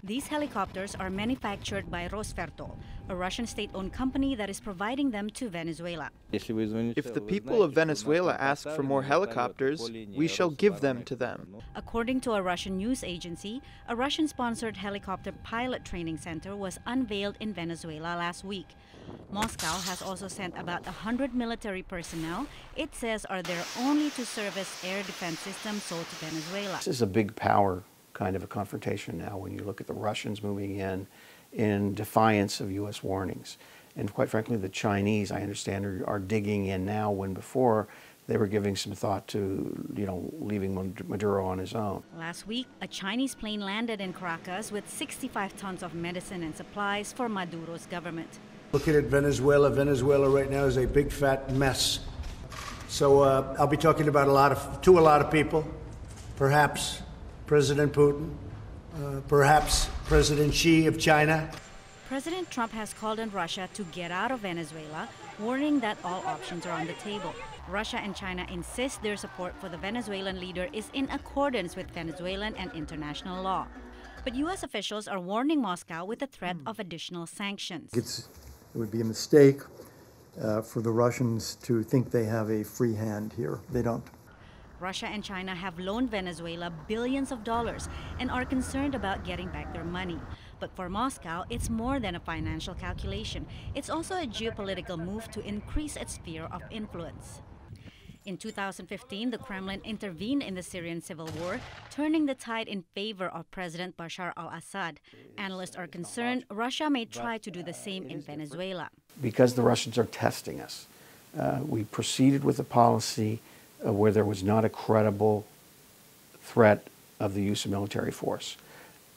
These helicopters are manufactured by Rostvertol, a Russian state-owned company that is providing them to Venezuela. If the people of Venezuela ask for more helicopters, we shall give them to them. According to a Russian news agency, a Russian-sponsored helicopter pilot training center was unveiled in Venezuela last week. Moscow has also sent about 100 military personnel it says are there only to service air defense systems sold to Venezuela. This is a big power kind of a confrontation now when you look at the Russians moving in defiance of U.S. warnings. And quite frankly, the Chinese, I understand, are digging in now when before they were giving some thought to, leaving Maduro on his own. Last week, a Chinese plane landed in Caracas with 65 tons of medicine and supplies for Maduro's government. Looking at Venezuela, Venezuela right now is a big fat mess. So I'll be talking about a lot of people, perhaps President Putin, perhaps President Xi of China. President Trump has called on Russia to get out of Venezuela, warning that all options are on the table. Russia and China insist their support for the Venezuelan leader is in accordance with Venezuelan and international law. But U.S. officials are warning Moscow with the threat of additional sanctions. It would be a mistake for the Russians to think they have a free hand here. They don't. Russia and China have loaned Venezuela billions of dollars and are concerned about getting back their money. But for Moscow, it's more than a financial calculation. It's also a geopolitical move to increase its sphere of influence. In 2015, the Kremlin intervened in the Syrian civil war, turning the tide in favor of President Bashar al-Assad. Analysts are concerned Russia may try to do the same in Venezuela. Because the Russians are testing us, we proceeded with a policy where there was not a credible threat of the use of military force.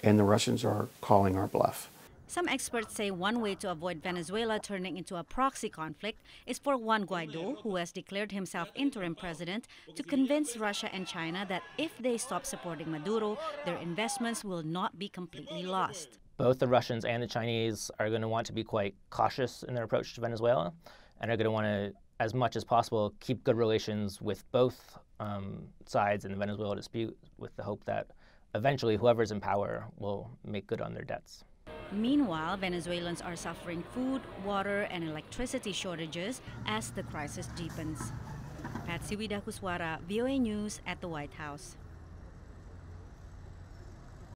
And the Russians are calling our bluff. Some experts say one way to avoid Venezuela turning into a proxy conflict is for Juan Guaido, who has declared himself interim president, to convince Russia and China that if they stop supporting Maduro, their investments will not be completely lost. Both the Russians and the Chinese are going to want to be quite cautious in their approach to Venezuela and are going to want to, as much as possible, keep good relations with both sides in the Venezuela dispute with the hope that eventually whoever's in power will make good on their debts. Meanwhile, Venezuelans are suffering food, water, and electricity shortages as the crisis deepens. Patsy Widakuswara, VOA News at the White House.